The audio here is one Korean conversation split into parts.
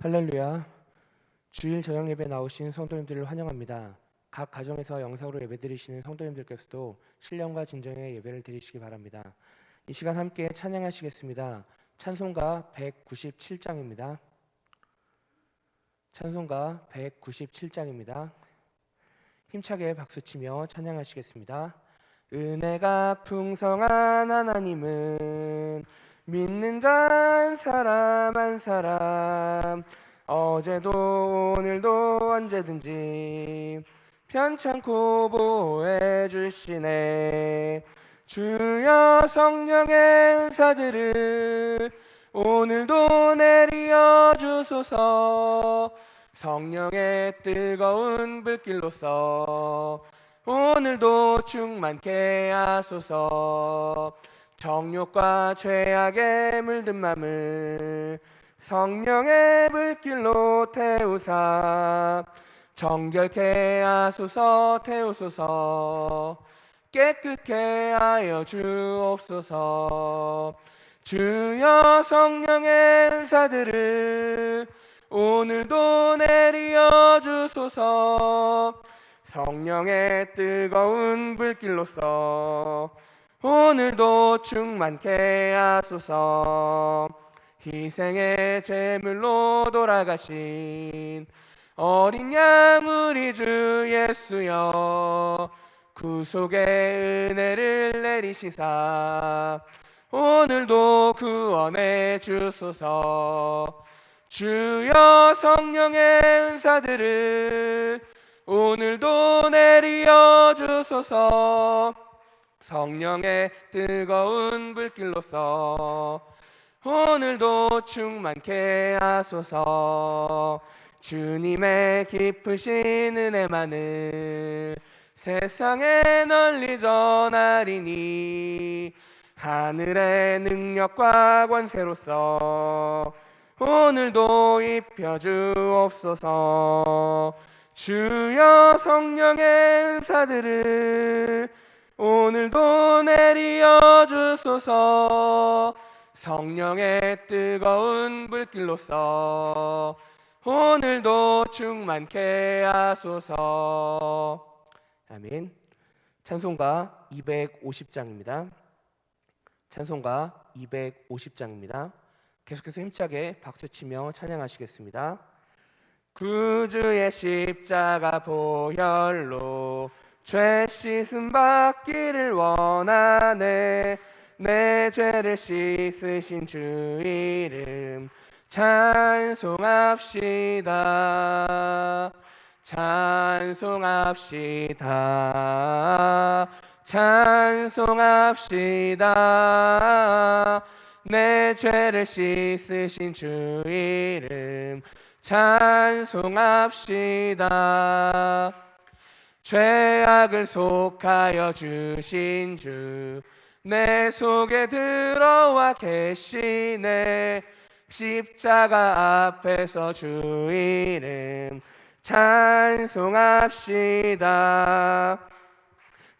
할렐루야. 주일 저녁 예배 나오신 성도님들을 환영합니다. 각 가정에서 영상으로 예배드리시는 성도님들께서도 신령과 진정의 예배를 드리시기 바랍니다. 이 시간 함께 찬양하시겠습니다. 찬송가 197장입니다. 찬송가 197장입니다. 힘차게 박수치며 찬양하시겠습니다. 은혜가 풍성한 하나님은 믿는 자 한 사람 한 사람 어제도 오늘도 언제든지 편찮고 보호해 주시네. 주여 성령의 은사들을 오늘도 내리어 주소서. 성령의 뜨거운 불길로서 오늘도 충만케 하소서. 정욕과 죄악에 물든 맘을 성령의 불길로 태우사 정결케 하소서. 태우소서. 깨끗게 하여 주옵소서. 주여 성령의 은사들을 오늘도 내리어 주소서. 성령의 뜨거운 불길로서 오늘도 충만케 하소서. 희생의 제물로 돌아가신 어린 양 우리 주 예수여, 구속의 은혜를 내리시사 오늘도 구원해 주소서. 주여 성령의 은사들을 오늘도 내리어 주소서. 성령의 뜨거운 불길로서 오늘도 충만케 하소서. 주님의 깊으신 은혜만을 세상에 널리 전하리니 하늘의 능력과 권세로서 오늘도 입혀 주옵소서. 주여 성령의 은사들을 오늘도 내리어 주소서. 성령의 뜨거운 불길로서 오늘도 충만케 하소서. 아멘. 찬송가 250장입니다. 찬송가 250장입니다. 계속해서 힘차게 박수치며 찬양하시겠습니다. 구주의 십자가 보혈로 죄 씻음 받기를 원하네. 내 죄를 씻으신 주 이름 찬송합시다. 찬송합시다. 찬송합시다. 내 죄를 씻으신 주 이름 찬송합시다. 죄악을 속하여 주신 주 내 속에 들어와 계시네. 십자가 앞에서 주 이름 찬송합시다.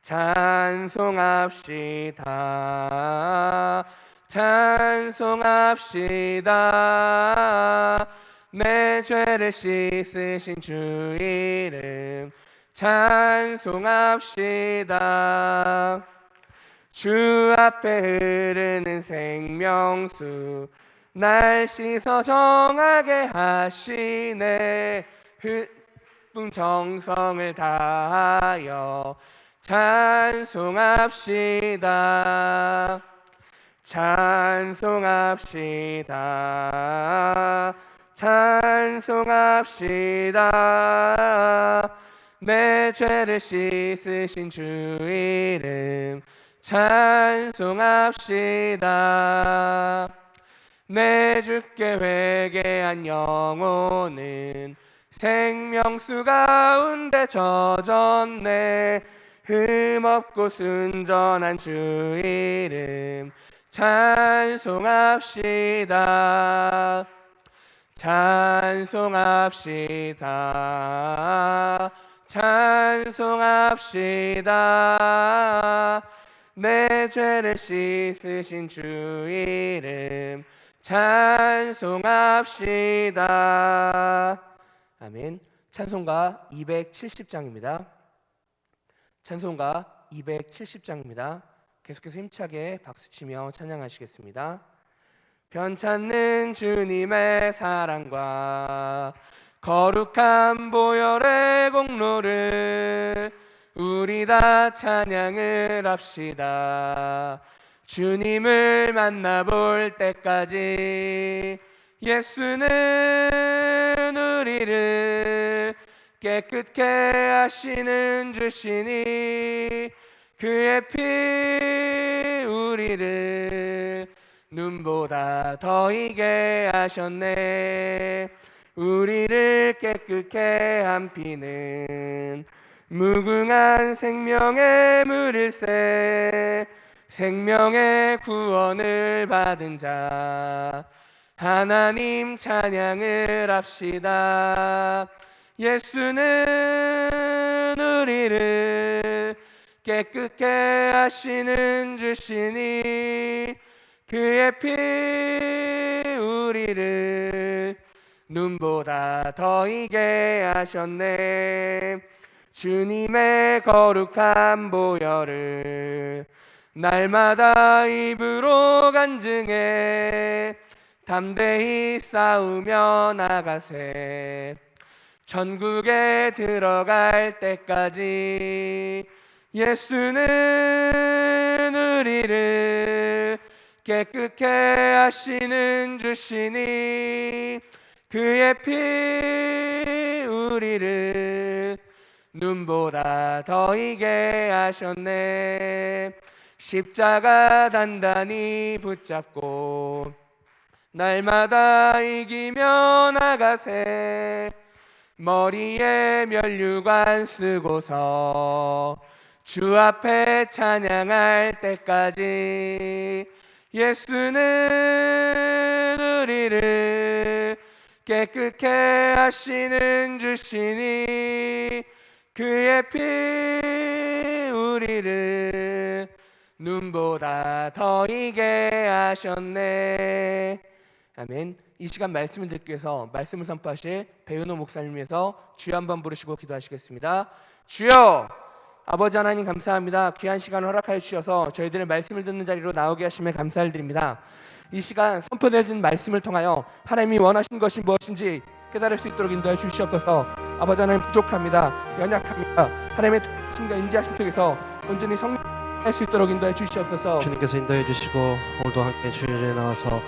찬송합시다. 찬송합시다. 내 죄를 씻으신 주 이름 찬송합시다. 주 앞에 흐르는 생명수 날 씻어 정하게 하시네. 흩은 정성을 다하여 찬송합시다. 찬송합시다. 찬송합시다. 내 죄를 씻으신 주 이름 찬송합시다. 내 주께 회개한 영혼은 생명수 가운데 젖었네. 흠없고 순전한 주 이름 찬송합시다. 찬송합시다. 찬송합시다. 내 죄를 씻으신 주 이름 찬송합시다. 아멘. 찬송가 270장입니다. 찬송가 270장입니다. 계속해서 힘차게 박수치며 찬양하시겠습니다. 변찮는 주님의 사랑과 거룩한 보혈의 공로를 우리 다 찬양을 합시다. 주님을 만나볼 때까지 예수는 우리를 깨끗게 하시는 주시니 그의 피 우리를 눈보다 더 희게 하셨네. 우리를 깨끗게 한 피는 무궁한 생명의 물일세. 생명의 구원을 받은 자 하나님 찬양을 합시다. 예수는 우리를 깨끗게 하시는 주시니 그의 피 우리를 눈보다 더 희게 하셨네. 주님의 거룩한 보혈을 날마다 입으로 간증해 담대히 싸우며 나가세. 천국에 들어갈 때까지 예수는 우리를 깨끗게 하시는 주시니 그의 피 우리를 눈보다 더 희게 하셨네. 십자가 단단히 붙잡고 날마다 이기며 나가세. 머리에 면류관 쓰고서 주 앞에 찬양할 때까지 예수는 우리를 깨끗게 하시는 주시니 그의 피 우리를 눈보다 더 희게 하셨네. 아멘. 이 시간 말씀을 듣기 위해서 말씀을 선포하실 배은호 목사님 위해서 주여 한번 부르시고 기도하시겠습니다. 주여! 아버지 하나님 감사합니다. 귀한 시간을 허락하여 주셔서 저희들의 말씀을 듣는 자리로 나오게 하심에 감사를 드립니다. 이 시간 선포되어진 말씀을 통하여 하나님이 원하시는 것이 무엇인지 깨달을 수 있도록 인도해 주시옵소서. 아버지 하나님 부족합니다. 연약합니다. 하나님의 통하심과 임재하심 속에서 온전히 성령할 수 있도록 인도해 주시옵소서. 주님께서 인도해 주시고 오늘도 함께 주의 전에 나와서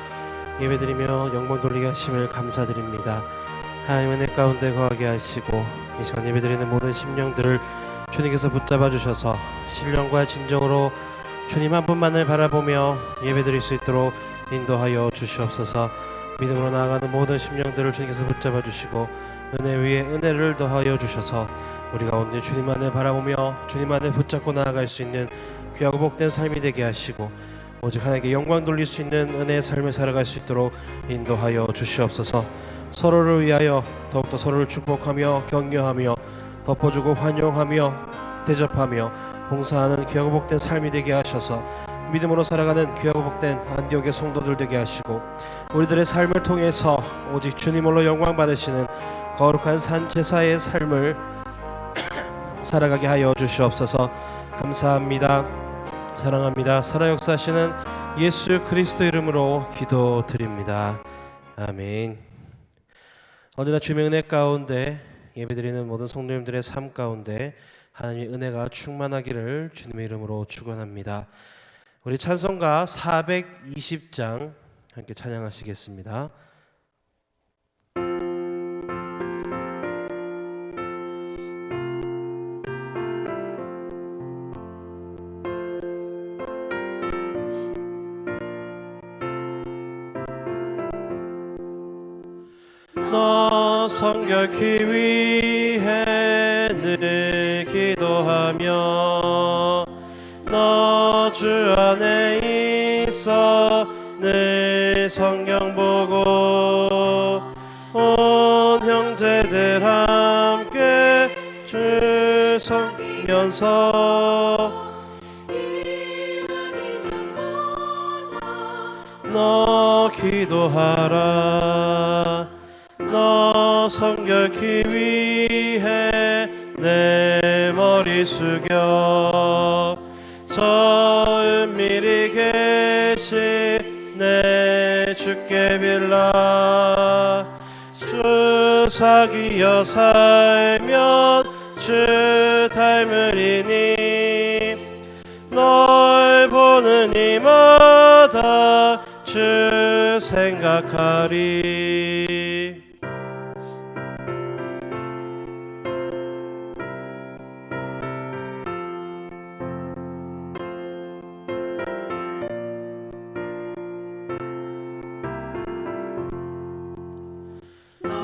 예배드리며 영광 돌리게 하심을 감사드립니다. 하나님 은혜 가운데 거하게 하시고 이 시간 예배드리는 모든 심령들을 주님께서 붙잡아 주셔서 신령과 진정으로 주님 한 분만을 바라보며 예배드릴 수 있도록 인도하여 주시옵소서. 믿음으로 나아가는 모든 심령들을 주님께서 붙잡아 주시고 은혜 위에 은혜를 더하여 주셔서 우리가 오늘 주님만을 바라보며 주님만을 붙잡고 나아갈 수 있는 귀하고 복된 삶이 되게 하시고 오직 하나님께 영광 돌릴 수 있는 은혜의 삶을 살아갈 수 있도록 인도하여 주시옵소서. 서로를 위하여 더욱더 서로를 축복하며 격려하며 덮어주고 환영하며 대접하며 봉사하는 귀하고 복된 삶이 되게 하셔서 믿음으로 살아가는 귀하고 복된 안디옥의 성도들 되게 하시고 우리들의 삶을 통해서 오직 주님 홀로 영광 받으시는 거룩한 산제사의 삶을 살아가게 하여 주시옵소서. 감사합니다. 사랑합니다. 살아 역사하시는 예수 그리스도 이름으로 기도드립니다. 아멘. 언제나 주님의 은혜 가운데 예배드리는 모든 성도님들의 삶 가운데 하나님의 은혜가 충만하기를 주님의 이름으로 축원합니다. 우리 찬송가 420장 함께 찬양하시겠습니다. 너 성결케 위해 늘 기도하며 너 주 안에 있어 늘 성경 보고 온 형제들 함께 주 섬기면서 너 기도하라. 너 성결케 위해 내 머리 숙여 저 은밀히 계신 내 주께 빌라. 주 사귀어 살면 주 닮으리니 널 보는 이마다 주 생각하리.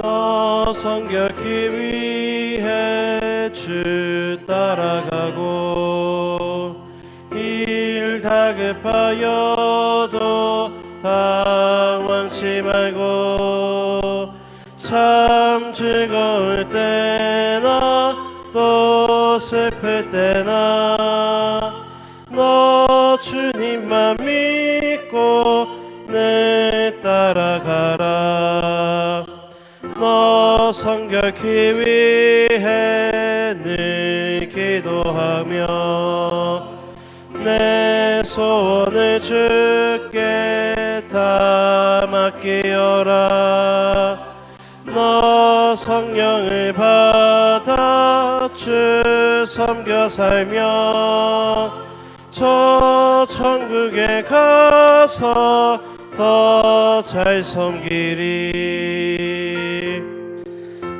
너 성결케 위해 주 따라가고 일 다급하여도 당황치 말고 참 즐거울 때나 또 슬플 때나 너 주님만 믿고 내 따라가라. 너 성결케 위해 늘 기도하며 내 소원을 주께 다 맡기어라. 너 성령을 받아 주 섬겨 살며 저 천국에 가서 더 잘 섬기리.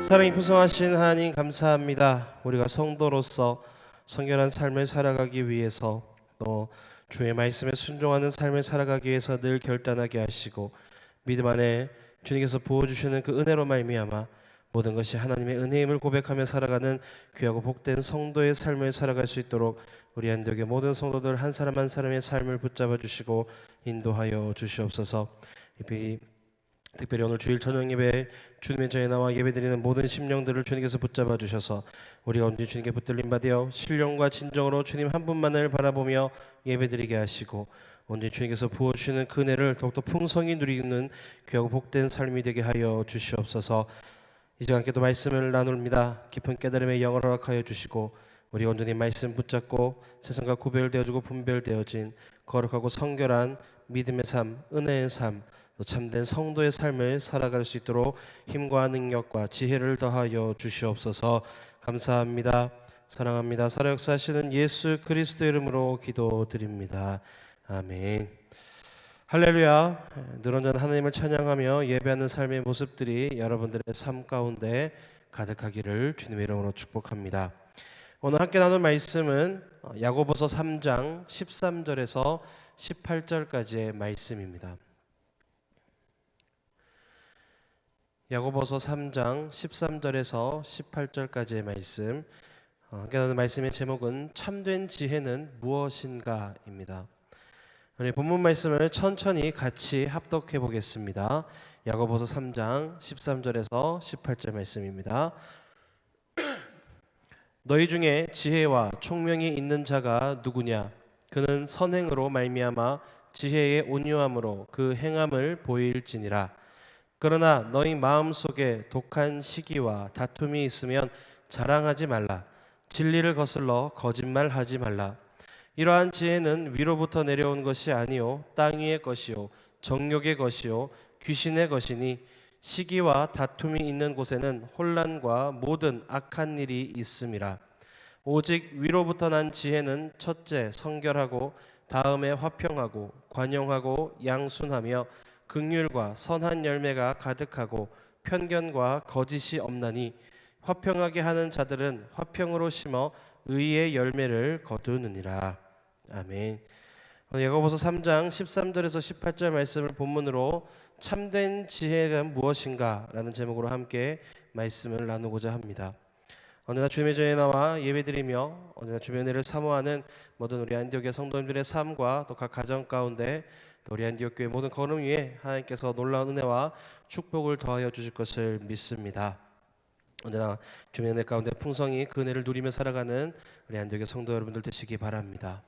사랑이 풍성하신 하나님 감사합니다. 우리가 성도로서 성결한 삶을 살아가기 위해서 또 주의 말씀에 순종하는 삶을 살아가기 위해서 늘 결단하게 하시고 믿음 안에 주님께서 부어주시는 그 은혜로 말미암아 모든 것이 하나님의 은혜임을 고백하며 살아가는 귀하고 복된 성도의 삶을 살아갈 수 있도록 우리 안디옥의 모든 성도들 한 사람 한 사람의 삶을 붙잡아 주시고 인도하여 주시옵소서. 특별히 오늘 주일 저녁 예배 주님의 전에 나와 예배드리는 모든 심령들을 주님께서 붙잡아 주셔서 우리가 언제 주님께 붙들림 받으어 신령과 진정으로 주님 한 분만을 바라보며 예배드리게 하시고 언제 주님께서 부어주시는 그 은혜를 더욱더 풍성히 누리는 귀하고 복된 삶이 되게 하여 주시옵소서. 이 시간 함께 또 말씀을 나눕니다. 깊은 깨달음의 영을 허락하여 주시고 우리 온전히 말씀 붙잡고 세상과 구별되어지고 분별되어진 거룩하고 성결한 믿음의 삶, 은혜의 삶, 또 참된 성도의 삶을 살아갈 수 있도록 힘과 능력과 지혜를 더하여 주시옵소서. 감사합니다. 사랑합니다. 살아 역사하시는 예수 그리스도의 이름으로 기도드립니다. 아멘. 할렐루야. 늘 언제나 하나님을 찬양하며 예배하는 삶의 모습들이 여러분들의 삶 가운데 가득하기를 주님의 이름으로 축복합니다. 오늘 함께 나눌 말씀은 야고보서 3장 13절에서 18절까지의 말씀입니다. 야고보서 3장 13절에서 18절까지의 말씀, 함께 나눌 말씀의 제목은 참된 지혜는 무엇인가입니다. 오늘 본문 말씀을 천천히 같이 합독해 보겠습니다. 야고보서 3장 13절에서 18절 말씀입니다. 너희 중에 지혜와 총명이 있는 자가 누구냐? 그는 선행으로 말미암아 지혜의 온유함으로 그 행함을 보일지니라. 그러나 너희 마음속에 독한 시기와 다툼이 있으면 자랑하지 말라. 진리를 거슬러 거짓말하지 말라. 이러한 지혜는 위로부터 내려온 것이 아니요 땅 위의 것이요 정욕의 것이요 귀신의 것이니 시기와 다툼이 있는 곳에는 혼란과 모든 악한 일이 있음이라. 오직 위로부터 난 지혜는 첫째 성결하고 다음에 화평하고 관용하고 양순하며 긍휼과 선한 열매가 가득하고 편견과 거짓이 없나니 화평하게 하는 자들은 화평으로 심어 의의 열매를 거두느니라. 아멘. 야고보서 3장 13절에서 18절 말씀을 본문으로 참된 지혜가 무엇인가 라는 제목으로 함께 말씀을 나누고자 합니다. 언제나 주님의 전에 나와 예배드리며 언제나 주님의 은혜를 사모하는 모든 우리 안디옥의 성도님들의 삶과 또 각 가정 가운데 또 우리 안디옥 교회 모든 걸음 위에 하나님께서 놀라운 은혜와 축복을 더하여 주실 것을 믿습니다. 언제나 주님의 은혜 가운데 풍성히 그 은혜를 누리며 살아가는 우리 안디옥의 성도 여러분들 되시기 바랍니다.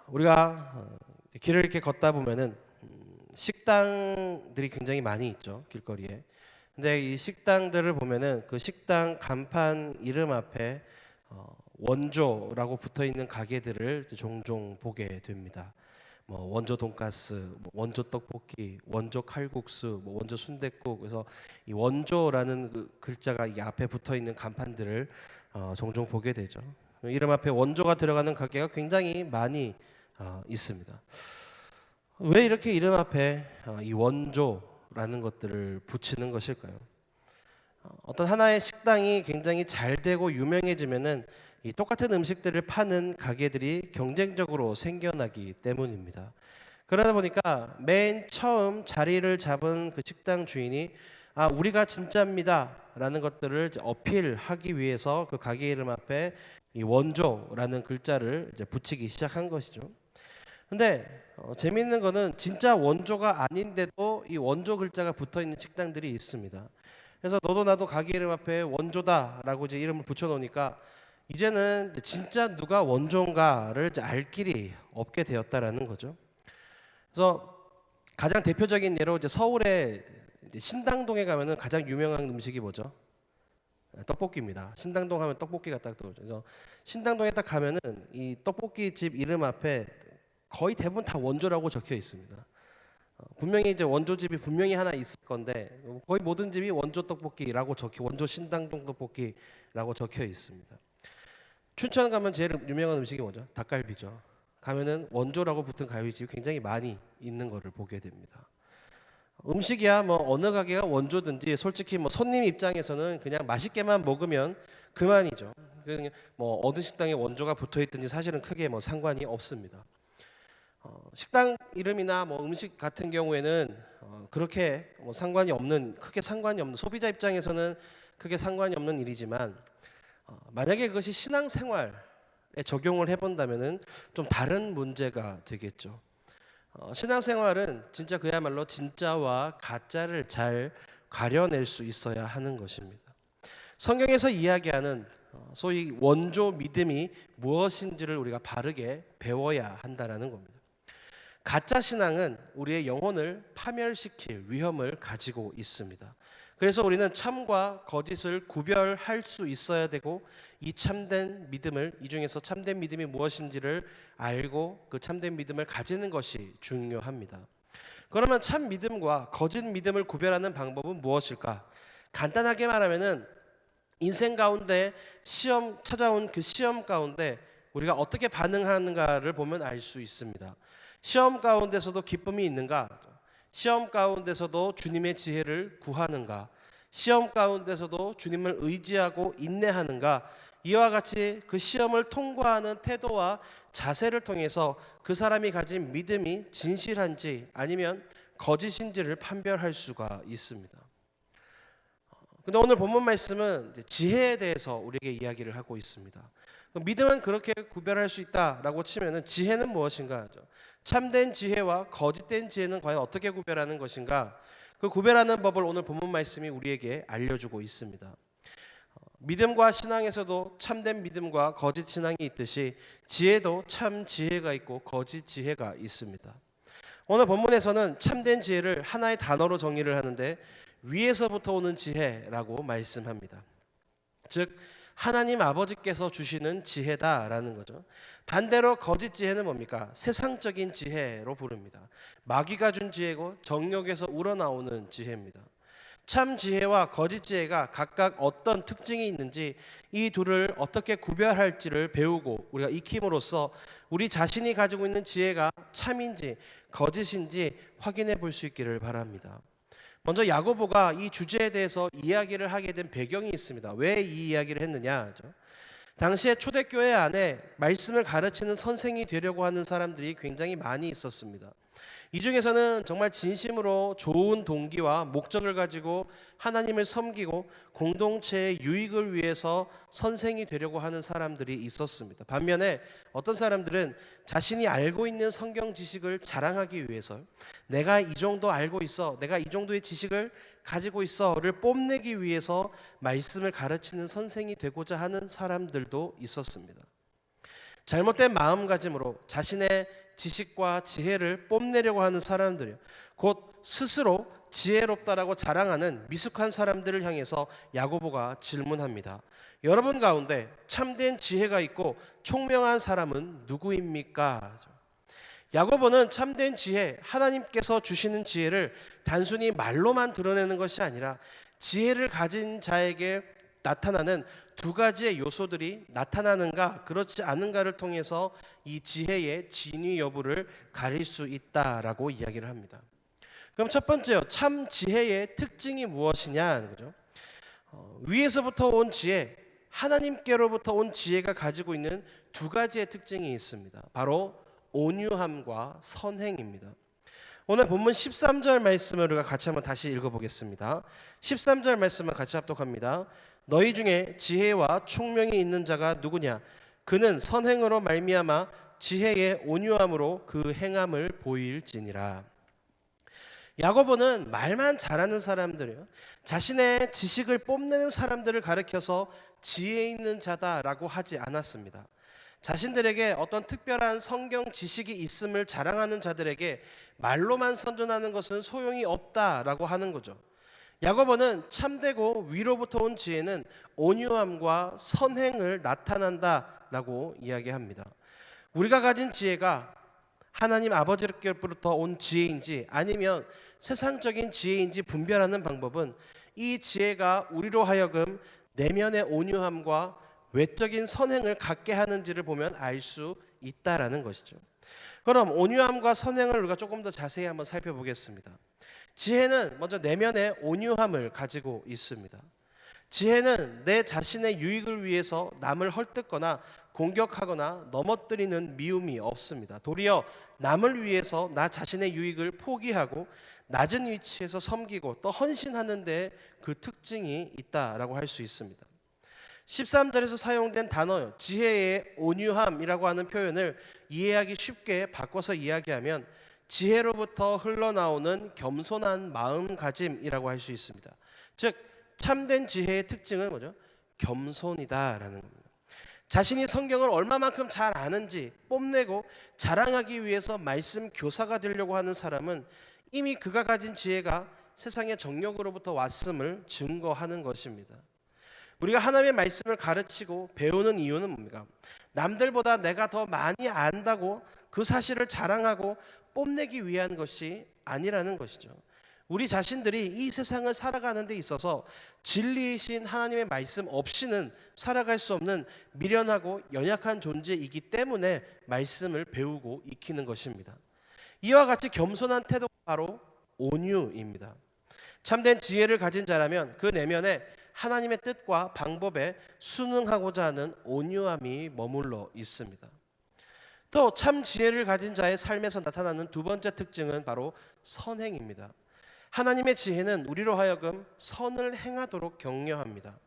우리가 길을 이렇게 걷다 보면은 식당들이 굉장히 많이 있죠, 길거리에. 근데 이 식당들을 보면은 그 식당 간판 이름 앞에 원조라고 붙어 있는 가게들을 종종 보게 됩니다. 뭐 원조 돈가스, 뭐 원조 떡볶이, 원조 칼국수, 뭐 원조 순댓국. 그래서 이 원조라는 그 글자가 이 앞에 붙어 있는 간판들을 종종 보게 되죠. 이름 앞에 원조가 들어가는 가게가 굉장히 많이 있습니다. 왜 이렇게 이름 앞에 이 원조라는 것들을 붙이는 것일까요? 어떤 하나의 식당이 굉장히 잘 되고 유명해지면은 이 똑같은 음식들을 파는 가게들이 경쟁적으로 생겨나기 때문입니다. 그러다 보니까 맨 처음 자리를 잡은 그 식당 주인이 우리가 진짜입니다라는 것들을 이제 어필하기 위해서 그 가게 이름 앞에 이 원조라는 글자를 이제 붙이기 시작한 것이죠. 근데 재미있는 거는 진짜 원조가 아닌데도 이 원조 글자가 붙어 있는 식당들이 있습니다. 그래서 너도 나도 가게 이름 앞에 원조다라고 이제 이름을 붙여 놓으니까 이제는 진짜 누가 원조인가를 이제 알 길이 없게 되었다라는 거죠. 그래서 가장 대표적인 예로 이제 서울의 이제 신당동에 가면은 가장 유명한 음식이 뭐죠? 떡볶이입니다. 신당동 하면 떡볶이가 딱 떠오르죠. 그래서 신당동에 딱 가면은 이 떡볶이 집 이름 앞에 거의 대부분 다 원조라고 적혀 있습니다. 분명히 이제 원조집이 분명히 하나 있을 건데 거의 모든 집이 원조 떡볶이라고 원조 신당동 떡볶이라고 적혀 있습니다. 춘천 가면 제일 유명한 음식이 뭐죠? 닭갈비죠. 가면은 원조라고 붙은 갈비집이 굉장히 많이 있는 것을 보게 됩니다. 음식이야 뭐 어느 가게가 원조든지 솔직히 뭐 손님 입장에서는 그냥 맛있게만 먹으면 그만이죠. 그냥 뭐 어느 식당에 원조가 붙어 있든지 사실은 크게 뭐 상관이 없습니다. 식당 이름이나 뭐 음식 같은 경우에는 그렇게 뭐 크게 상관이 없는 소비자 입장에서는 크게 상관이 없는 일이지만 만약에 그것이 신앙생활에 적용을 해본다면은 좀 다른 문제가 되겠죠. 신앙생활은 진짜 그야말로 진짜와 가짜를 잘 가려낼 수 있어야 하는 것입니다. 성경에서 이야기하는 소위 원조 믿음이 무엇인지를 우리가 바르게 배워야 한다라는 겁니다. 가짜 신앙은 우리의 영혼을 파멸시킬 위험을 가지고 있습니다. 그래서 우리는 참과 거짓을 구별할 수 있어야 되고 이 중에서 참된 믿음이 무엇인지를 알고 그 참된 믿음을 가지는 것이 중요합니다. 그러면 참 믿음과 거짓 믿음을 구별하는 방법은 무엇일까? 간단하게 말하면은 인생 가운데 찾아온 그 시험 가운데 우리가 어떻게 반응하는가를 보면 알 수 있습니다. 시험 가운데서도 기쁨이 있는가? 시험 가운데서도 주님의 지혜를 구하는가? 시험 가운데서도 주님을 의지하고 인내하는가? 이와 같이 그 시험을 통과하는 태도와 자세를 통해서 그 사람이 가진 믿음이 진실한지 아니면 거짓인지를 판별할 수가 있습니다. 근데 오늘 본문 말씀은 지혜에 대해서 우리에게 이야기를 하고 있습니다. 믿음은 그렇게 구별할 수 있다라고 치면은 지혜는 무엇인가? 참된 지혜와 거짓된 지혜는 과연 어떻게 구별하는 것인가? 그 구별하는 법을 오늘 본문 말씀이 우리에게 알려주고 있습니다. 믿음과 신앙에서도 참된 믿음과 거짓 신앙이 있듯이 지혜도 참 지혜가 있고 거짓 지혜가 있습니다. 오늘 본문에서는 참된 지혜를 하나의 단어로 정의를 하는데 위에서부터 오는 지혜라고 말씀합니다. 즉 하나님 아버지께서 주시는 지혜다라는 거죠. 반대로 거짓 지혜는 뭡니까? 세상적인 지혜로 부릅니다. 마귀가 준 지혜고 정욕에서 우러나오는 지혜입니다. 참 지혜와 거짓 지혜가 각각 어떤 특징이 있는지 이 둘을 어떻게 구별할지를 배우고 우리가 익힘으로써 우리 자신이 가지고 있는 지혜가 참인지 거짓인지 확인해 볼 수 있기를 바랍니다. 먼저 야고보가 이 주제에 대해서 이야기를 하게 된 배경이 있습니다. 왜 이 이야기를 했느냐? 당시에 초대교회 안에 말씀을 가르치는 선생이 되려고 하는 사람들이 굉장히 많이 있었습니다. 이 중에서는 정말 진심으로 좋은 동기와 목적을 가지고 하나님을 섬기고 공동체의 유익을 위해서 선생이 되려고 하는 사람들이 있었습니다. 반면에 어떤 사람들은 자신이 알고 있는 성경 지식을 자랑하기 위해서 내가 이 정도 알고 있어, 내가 이 정도의 지식을 가지고 있어를 뽐내기 위해서 말씀을 가르치는 선생이 되고자 하는 사람들도 있었습니다. 잘못된 마음가짐으로 자신의 지식과 지혜를 뽐내려고 하는 사람들이에요. 곧 스스로 지혜롭다라고 자랑하는 미숙한 사람들을 향해서 야고보가 질문합니다. 여러분 가운데 참된 지혜가 있고 총명한 사람은 누구입니까? 야고보는 참된 지혜, 하나님께서 주시는 지혜를 단순히 말로만 드러내는 것이 아니라 지혜를 가진 자에게 나타나는 두 가지의 요소들이 나타나는가 그렇지 않은가를 통해서 이 지혜의 진위 여부를 가릴 수 있다라고 이야기를 합니다. 그럼 첫 번째요, 참 지혜의 특징이 무엇이냐? 그죠? 위에서부터 온 지혜, 하나님께로부터 온 지혜가 가지고 있는 두 가지의 특징이 있습니다. 바로 온유함과 선행입니다. 오늘 본문 13절 말씀을 우리가 같이 한번 다시 읽어보겠습니다. 13절 말씀을 같이 합독합니다. 너희 중에 지혜와 총명이 있는 자가 누구냐? 그는 선행으로 말미암아 지혜의 온유함으로 그 행함을 보일지니라. 야고보는 말만 잘하는 사람들이에요. 자신의 지식을 뽐내는 사람들을 가리켜서 지혜 있는 자다라고 하지 않았습니다. 자신들에게 어떤 특별한 성경 지식이 있음을 자랑하는 자들에게 말로만 선전하는 것은 소용이 없다라고 하는 거죠. 야고보는 참되고 위로부터 온 지혜는 온유함과 선행을 나타난다라고 이야기합니다. 우리가 가진 지혜가 하나님 아버지께로부터 온 지혜인지 아니면 세상적인 지혜인지 분별하는 방법은 이 지혜가 우리로 하여금 내면의 온유함과 외적인 선행을 갖게 하는지를 보면 알 수 있다라는 것이죠. 그럼 온유함과 선행을 우리가 조금 더 자세히 한번 살펴보겠습니다. 지혜는 먼저 내면의 온유함을 가지고 있습니다. 지혜는 내 자신의 유익을 위해서 남을 헐뜯거나 공격하거나 넘어뜨리는 미움이 없습니다. 도리어 남을 위해서 나 자신의 유익을 포기하고 낮은 위치에서 섬기고 또 헌신하는 데 그 특징이 있다라고 할 수 있습니다. 13절에서 사용된 단어 지혜의 온유함이라고 하는 표현을 이해하기 쉽게 바꿔서 이야기하면 지혜로부터 흘러나오는 겸손한 마음가짐이라고 할 수 있습니다. 즉 참된 지혜의 특징은 뭐죠? 겸손이다라는 겁니다. 자신이 성경을 얼마만큼 잘 아는지 뽐내고 자랑하기 위해서 말씀 교사가 되려고 하는 사람은 이미 그가 가진 지혜가 세상의 정력으로부터 왔음을 증거하는 것입니다. 우리가 하나님의 말씀을 가르치고 배우는 이유는 뭡니까? 남들보다 내가 더 많이 안다고 그 사실을 자랑하고 뽐내기 위한 것이 아니라는 것이죠. 우리 자신들이 이 세상을 살아가는 데 있어서 진리이신 하나님의 말씀 없이는 살아갈 수 없는 미련하고 연약한 존재이기 때문에 말씀을 배우고 익히는 것입니다. 이와 같이 겸손한 태도가 바로 온유입니다. 참된 지혜를 가진 자라면 그 내면에 하나님의 뜻과 방법에 순응하고자 하는 온유함이 머물러 있습니다. 또 참 지혜를 가진 자의 삶에서 나타나는 두 번째 특징은 바로 선행입니다. 하나님의 지혜는 우리로 하여금 선을 행하도록 격려합니다.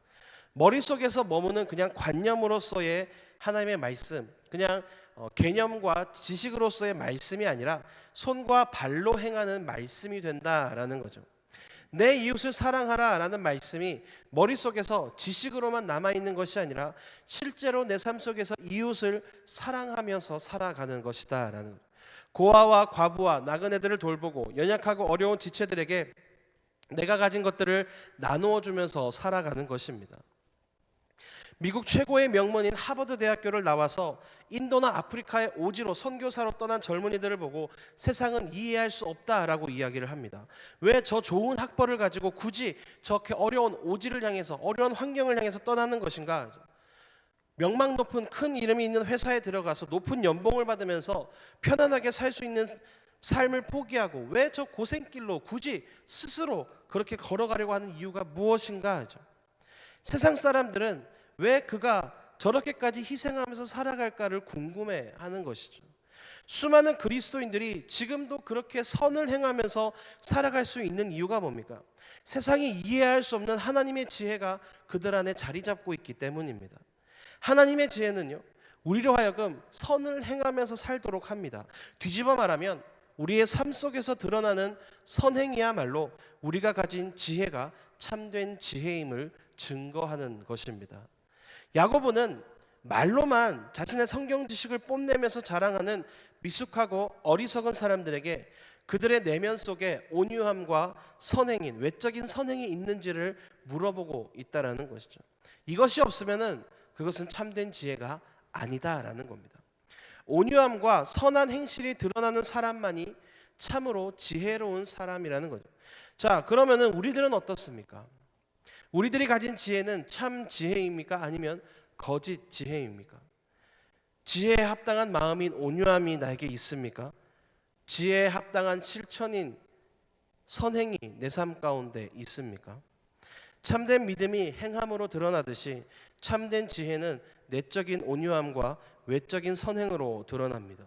머릿속에서 머무는 그냥 관념으로서의 하나님의 말씀, 그냥 개념과 지식으로서의 말씀이 아니라 손과 발로 행하는 말씀이 된다라는 거죠. 내 이웃을 사랑하라 라는 말씀이 머릿속에서 지식으로만 남아있는 것이 아니라 실제로 내 삶 속에서 이웃을 사랑하면서 살아가는 것이다 라는 거죠. 고아와 과부와 나그네들을 돌보고 연약하고 어려운 지체들에게 내가 가진 것들을 나누어 주면서 살아가는 것입니다. 미국 최고의 명문인 하버드 대학교를 나와서 인도나 아프리카의 오지로 선교사로 떠난 젊은이들을 보고 세상은 이해할 수 없다라고 이야기를 합니다. 왜 저 좋은 학벌을 가지고 굳이 저렇게 어려운 오지를 향해서 어려운 환경을 향해서 떠나는 것인가? 명망 높은 큰 이름이 있는 회사에 들어가서 높은 연봉을 받으면서 편안하게 살 수 있는 삶을 포기하고 왜 저 고생길로 굳이 스스로 그렇게 걸어가려고 하는 이유가 무엇인가 하죠. 세상 사람들은 왜 그가 저렇게까지 희생하면서 살아갈까를 궁금해하는 것이죠. 수많은 그리스도인들이 지금도 그렇게 선을 행하면서 살아갈 수 있는 이유가 뭡니까? 세상이 이해할 수 없는 하나님의 지혜가 그들 안에 자리 잡고 있기 때문입니다. 하나님의 지혜는요, 우리로 하여금 선을 행하면서 살도록 합니다. 뒤집어 말하면 우리의 삶 속에서 드러나는 선행이야말로 우리가 가진 지혜가 참된 지혜임을 증거하는 것입니다. 야고보는 말로만 자신의 성경 지식을 뽐내면서 자랑하는 미숙하고 어리석은 사람들에게 그들의 내면 속에 온유함과 선행인 외적인 선행이 있는지를 물어보고 있다라는 것이죠. 이것이 없으면은 그것은 참된 지혜가 아니다라는 겁니다. 온유함과 선한 행실이 드러나는 사람만이 참으로 지혜로운 사람이라는 거죠. 자, 그러면은 우리들은 어떻습니까? 우리들이 가진 지혜는 참 지혜입니까? 아니면 거짓 지혜입니까? 지혜에 합당한 마음인 온유함이 나에게 있습니까? 지혜에 합당한 실천인 선행이 내 삶 가운데 있습니까? 참된 믿음이 행함으로 드러나듯이 참된 지혜는 내적인 온유함과 외적인 선행으로 드러납니다.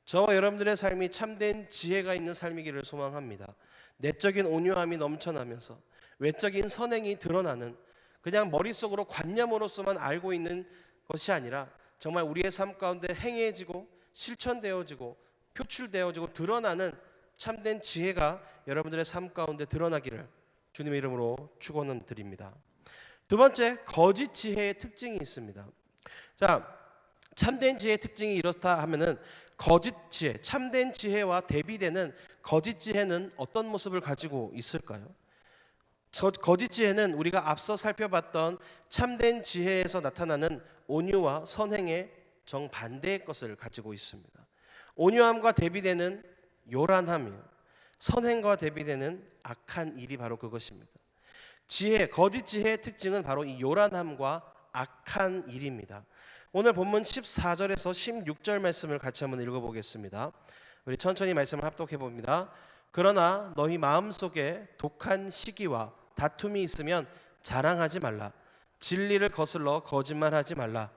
저와 여러분들의 삶이 참된 지혜가 있는 삶이기를 소망합니다. 내적인 온유함이 넘쳐나면서 외적인 선행이 드러나는, 그냥 머릿속으로 관념으로서만 알고 있는 것이 아니라 정말 우리의 삶 가운데 행해지고 실천되어지고 표출되어지고 드러나는 참된 지혜가 여러분들의 삶 가운데 드러나기를 주님의 이름으로 축원을 드립니다. 두 번째, 거짓 지혜의 특징이 있습니다. 자, 참된 지혜의 특징이 이렇다 하면은 거짓 지혜, 참된 지혜와 대비되는 거짓 지혜는 어떤 모습을 가지고 있을까요? 거짓 지혜는 우리가 앞서 살펴봤던 참된 지혜에서 나타나는 온유와 선행의 정반대의 것을 가지고 있습니다. 온유함과 대비되는 요란함이요, 선행과 대비되는 악한 일이 바로 그것입니다. 거짓 지혜의 특징은 바로 이 요란함과 악한 일입니다. 오늘 본문 14절에서 16절 말씀을 같이 한번 읽어보겠습니다. 우리 천천히 말씀을 합독해 봅니다. 그러나 너희 마음속에 독한 시기와 다툼이 있으면 자랑하지 말라. 진리를 거슬러 거짓말하지 말라.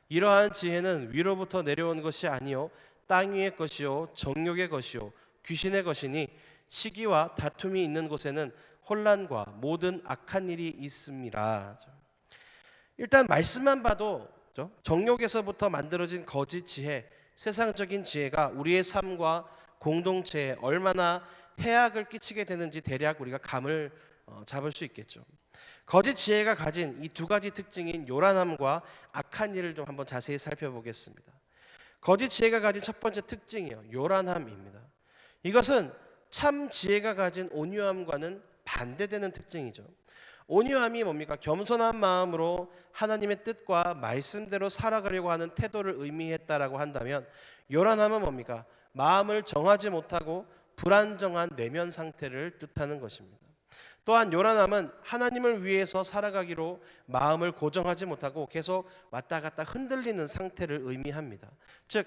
이러한 지혜는 위로부터 내려온 것이 아니요 땅 위의 것이요 정욕의 것이요 귀신의 것이니 시기와 다툼이 있는 곳에는 혼란과 모든 악한 일이 있음이라. 일단 말씀만 봐도 정욕에서부터 만들어진 거짓 지혜, 세상적인 지혜가 우리의 삶과 공동체에 얼마나 해악을 끼치게 되는지 대략 우리가 감을 잡을 수 있겠죠. 거짓 지혜가 가진 이 두 가지 특징인 요란함과 악한 일을 좀 한번 자세히 살펴보겠습니다. 거짓 지혜가 가진 첫 번째 특징이요, 요란함입니다. 이것은 참 지혜가 가진 온유함과는 반대되는 특징이죠. 온유함이 뭡니까? 겸손한 마음으로 하나님의 뜻과 말씀대로 살아가려고 하는 태도를 의미했다라고 한다면, 요란함은 뭡니까? 마음을 정하지 못하고 불안정한 내면 상태를 뜻하는 것입니다. 또한 요란함은 하나님을 위해서 살아가기로 마음을 고정하지 못하고 계속 왔다 갔다 흔들리는 상태를 의미합니다. 즉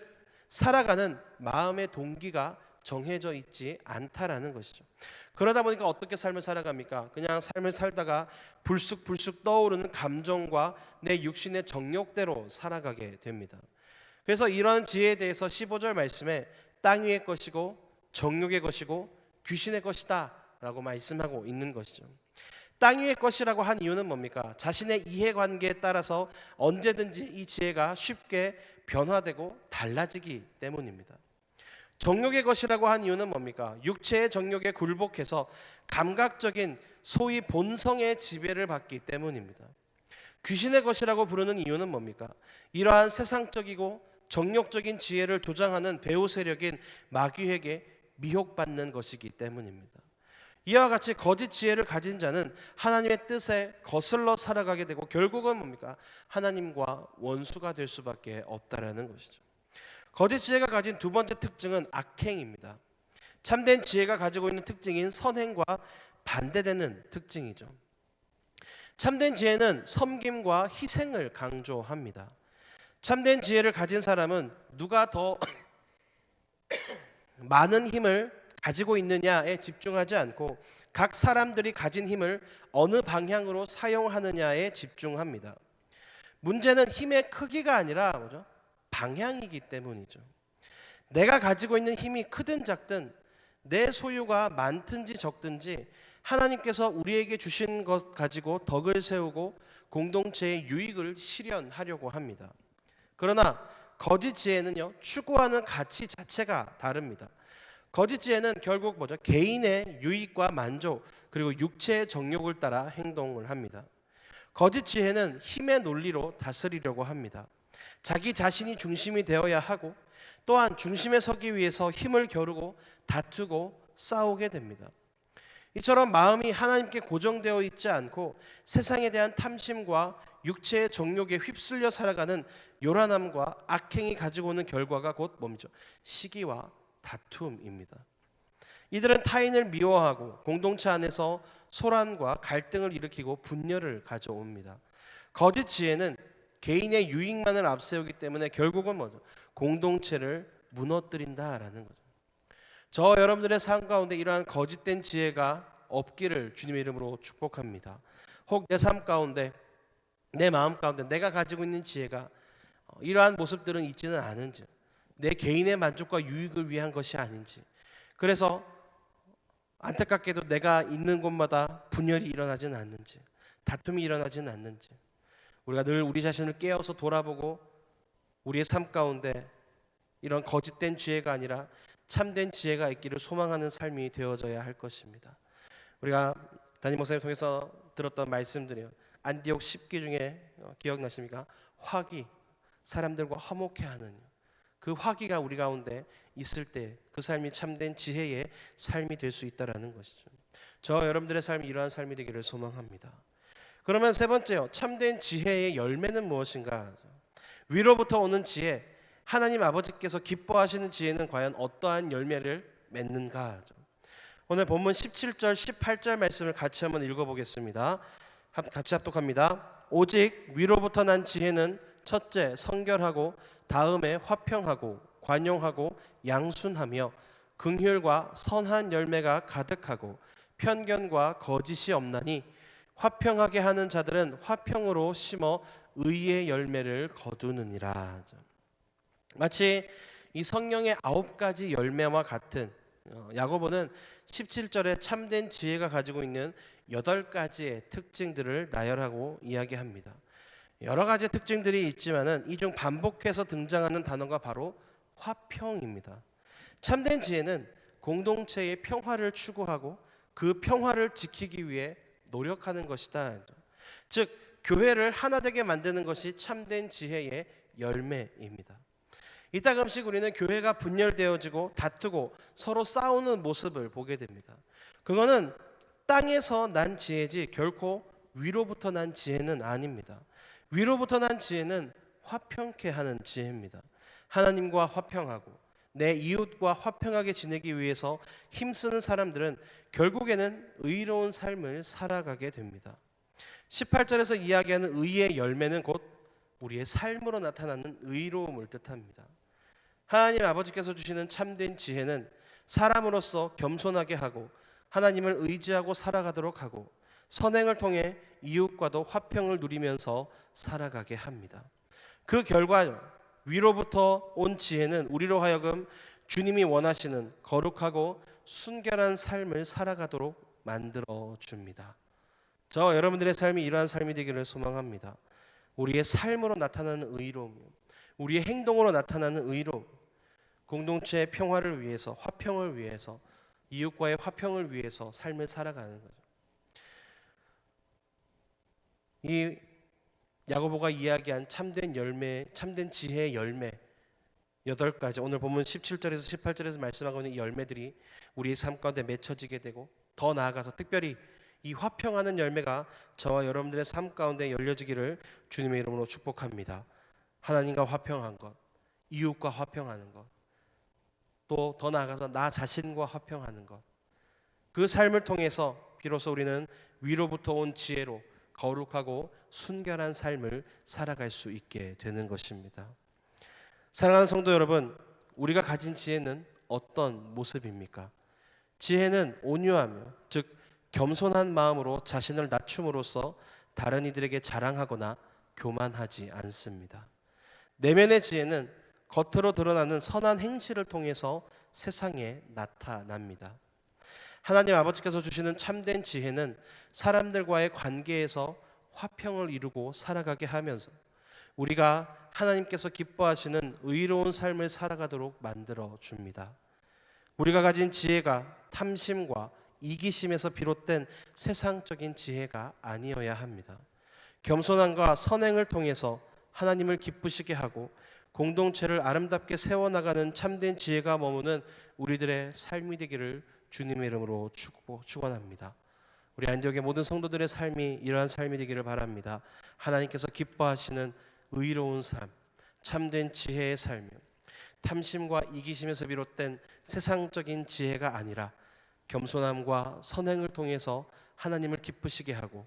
살아가는 마음의 동기가 정해져 있지 않다라는 것이죠. 그러다 보니까 어떻게 삶을 살아갑니까? 그냥 삶을 살다가 불쑥불쑥 떠오르는 감정과 내 육신의 정욕대로 살아가게 됩니다. 그래서 이런 지혜에 대해서 15절 말씀에 땅 위의 것이고 정욕의 것이고 귀신의 것이다 라고 말씀하고 있는 것이죠. 땅 위의 것이라고 한 이유는 뭡니까? 자신의 이해관계에 따라서 언제든지 이 지혜가 쉽게 변화되고 달라지기 때문입니다. 정욕의 것이라고 한 이유는 뭡니까? 육체의 정욕에 굴복해서 감각적인 소위 본성의 지배를 받기 때문입니다. 귀신의 것이라고 부르는 이유는 뭡니까? 이러한 세상적이고 정욕적인 지혜를 조장하는 배후 세력인 마귀에게 미혹받는 것이기 때문입니다. 이와 같이 거짓 지혜를 가진 자는 하나님의 뜻에 거슬러 살아가게 되고 결국은 뭡니까? 하나님과 원수가 될 수밖에 없다라는 것이죠. 거짓 지혜가 가진 두 번째 특징은 악행입니다. 참된 지혜가 가지고 있는 특징인 선행과 반대되는 특징이죠. 참된 지혜는 섬김과 희생을 강조합니다. 참된 지혜를 가진 사람은 누가 더 많은 힘을 가지고 있느냐에 집중하지 않고 각 사람들이 가진 힘을 어느 방향으로 사용하느냐에 집중합니다. 문제는 힘의 크기가 아니라 뭐죠? 방향이기 때문이죠. 내가 가지고 있는 힘이 크든 작든 내 소유가 많든지 적든지 하나님께서 우리에게 주신 것 가지고 덕을 세우고 공동체의 유익을 실현하려고 합니다. 그러나 거짓 지혜는요, 추구하는 가치 자체가 다릅니다. 거짓 지혜는 결국 뭐죠? 개인의 유익과 만족 그리고 육체의 정욕을 따라 행동을 합니다. 거짓 지혜는 힘의 논리로 다스리려고 합니다. 자기 자신이 중심이 되어야 하고 또한 중심에 서기 위해서 힘을 겨루고 다투고 싸우게 됩니다. 이처럼 마음이 하나님께 고정되어 있지 않고 세상에 대한 탐심과 육체의 정욕에 휩쓸려 살아가는 요란함과 악행이 가지고 오는 결과가 곧 뭡니까? 시기와 다툼입니다. 이들은 타인을 미워하고 공동체 안에서 소란과 갈등을 일으키고 분열을 가져옵니다. 거짓 지혜는 개인의 유익만을 앞세우기 때문에 결국은 뭐죠? 공동체를 무너뜨린다라는 거죠. 저 여러분들의 삶 가운데 이러한 거짓된 지혜가 없기를 주님의 이름으로 축복합니다. 혹 내 삶 가운데 내 마음 가운데 내가 가지고 있는 지혜가 이러한 모습들은 있지는 않은지, 내 개인의 만족과 유익을 위한 것이 아닌지, 그래서 안타깝게도 내가 있는 곳마다 분열이 일어나지는 않는지, 다툼이 일어나지는 않는지, 우리가 늘 우리 자신을 깨어서 돌아보고 우리의 삶 가운데 이런 거짓된 지혜가 아니라 참된 지혜가 있기를 소망하는 삶이 되어져야 할 것입니다. 우리가 담임 목사님 통해서 들었던 말씀들이요, 안디옥 10기 중에 기억나십니까? 화기, 사람들과 화목해하는 그 화기가 우리 가운데 있을 때 그 삶이 참된 지혜의 삶이 될 수 있다라는 것이죠. 저 여러분들의 삶이 이러한 삶이 되기를 소망합니다. 그러면 세 번째요, 참된 지혜의 열매는 무엇인가? 위로부터 오는 지혜, 하나님 아버지께서 기뻐하시는 지혜는 과연 어떠한 열매를 맺는가? 오늘 본문 17절 18절 말씀을 같이 한번 읽어보겠습니다. 같이 합독합니다. 오직 위로부터 난 지혜는 첫째 성결하고 다음에 화평하고 관용하고 양순하며 긍휼과 선한 열매가 가득하고 편견과 거짓이 없나니 화평하게 하는 자들은 화평으로 심어 의의 열매를 거두느니라. 마치 이 성령의 9가지 열매와 같은 야고보는 17절에 참된 지혜가 가지고 있는 8가지의 특징들을 나열하고 이야기합니다. 여러 가지 특징들이 있지만은 이 중 반복해서 등장하는 단어가 바로 화평입니다. 참된 지혜는 공동체의 평화를 추구하고 그 평화를 지키기 위해 노력하는 것이다. 즉 교회를 하나 되게 만드는 것이 참된 지혜의 열매입니다. 이따금씩 우리는 교회가 분열되어지고 다투고 서로 싸우는 모습을 보게 됩니다. 그거는 땅에서 난 지혜지 결코 위로부터 난 지혜는 아닙니다. 위로부터 난 지혜는 화평케 하는 지혜입니다. 하나님과 화평하고 내 이웃과 화평하게 지내기 위해서 힘쓰는 사람들은 결국에는 의로운 삶을 살아가게 됩니다. 18절에서 이야기하는 의의 열매는 곧 우리의 삶으로 나타나는 의로움을 뜻합니다. 하나님 아버지께서 주시는 참된 지혜는 사람으로서 겸손하게 하고 하나님을 의지하고 살아가도록 하고 선행을 통해 이웃과도 화평을 누리면서 살아가게 합니다. 그 결과 위로부터 온 지혜는 우리로 하여금 주님이 원하시는 거룩하고 순결한 삶을 살아가도록 만들어 줍니다. 저 여러분들의 삶이 이러한 삶이 되기를 소망합니다. 우리의 삶으로 나타나는 의로움, 우리의 행동으로 나타나는 의로움, 공동체의 평화를 위해서, 화평을 위해서, 이웃과의 화평을 위해서 삶을 살아가는 거죠. 이 야고보가 이야기한 참된 열매, 참된 지혜의 열매 8가지, 오늘 본문 17절에서 18절에서 말씀하고 있는 이 열매들이 우리의 삶 가운데 맺혀지게 되고 더 나아가서 특별히 이 화평하는 열매가 저와 여러분들의 삶 가운데 열려지기를 주님의 이름으로 축복합니다. 하나님과 화평한 것, 이웃과 화평하는 것, 또 더 나아가서 나 자신과 화평하는 것, 그 삶을 통해서 비로소 우리는 위로부터 온 지혜로 거룩하고 순결한 삶을 살아갈 수 있게 되는 것입니다. 사랑하는 성도 여러분, 우리가 가진 지혜는 어떤 모습입니까? 지혜는 온유하며, 즉 겸손한 마음으로 자신을 낮춤으로써 다른 이들에게 자랑하거나 교만하지 않습니다. 내면의 지혜는 겉으로 드러나는 선한 행실을 통해서 세상에 나타납니다. 하나님 아버지께서 주시는 참된 지혜는 사람들과의 관계에서 화평을 이루고 살아가게 하면서 우리가 하나님께서 기뻐하시는 의로운 삶을 살아가도록 만들어 줍니다. 우리가 가진 지혜가 탐심과 이기심에서 비롯된 세상적인 지혜가 아니어야 합니다. 겸손함과 선행을 통해서 하나님을 기쁘시게 하고 공동체를 아름답게 세워나가는 참된 지혜가 머무는 우리들의 삶이 되기를 주님의 이름으로 축원합니다. 우리 안디옥의 모든 성도들의 삶이 이러한 삶이 되기를 바랍니다. 하나님께서 기뻐하시는 의로운 삶, 참된 지혜의 삶, 탐심과 이기심에서 비롯된 세상적인 지혜가 아니라 겸손함과 선행을 통해서 하나님을 기쁘시게 하고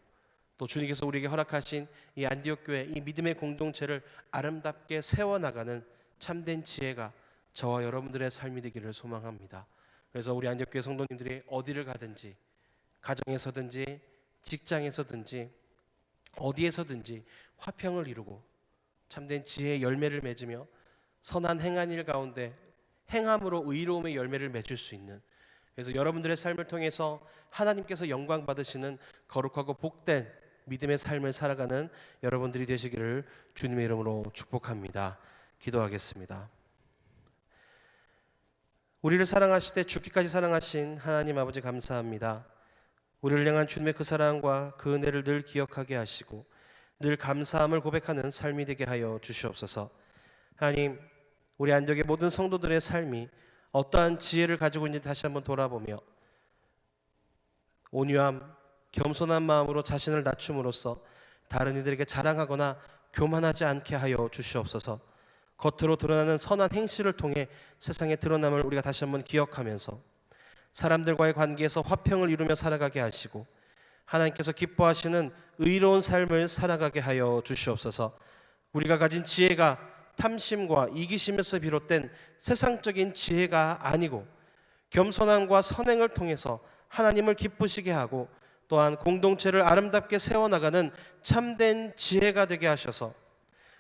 또 주님께서 우리에게 허락하신 이 안디옥 교회, 이 믿음의 공동체를 아름답게 세워나가는 참된 지혜가 저와 여러분들의 삶이 되기를 소망합니다. 그래서 우리 안디옥 교회 성도님들이 어디를 가든지, 가정에서든지 직장에서든지 어디에서든지 화평을 이루고 참된 지혜의 열매를 맺으며 선한 행한 일 가운데 행함으로 의로움의 열매를 맺을 수 있는, 그래서 여러분들의 삶을 통해서 하나님께서 영광 받으시는 거룩하고 복된 믿음의 삶을 살아가는 여러분들이 되시기를 주님의 이름으로 축복합니다. 기도하겠습니다. 우리를 사랑하시되 죽기까지 사랑하신 하나님 아버지 감사합니다. 우리를 향한 주님의 그 사랑과 그 은혜를 늘 기억하게 하시고 늘 감사함을 고백하는 삶이 되게 하여 주시옵소서. 하나님, 우리 안디옥의 모든 성도들의 삶이 어떠한 지혜를 가지고 있는지 다시 한번 돌아보며 온유함, 겸손한 마음으로 자신을 낮춤으로써 다른 이들에게 자랑하거나 교만하지 않게 하여 주시옵소서. 겉으로 드러나는 선한 행실을 통해 세상에 드러남을 우리가 다시 한번 기억하면서 사람들과의 관계에서 화평을 이루며 살아가게 하시고 하나님께서 기뻐하시는 의로운 삶을 살아가게 하여 주시옵소서. 우리가 가진 지혜가 탐심과 이기심에서 비롯된 세상적인 지혜가 아니고 겸손함과 선행을 통해서 하나님을 기쁘시게 하고 또한 공동체를 아름답게 세워나가는 참된 지혜가 되게 하셔서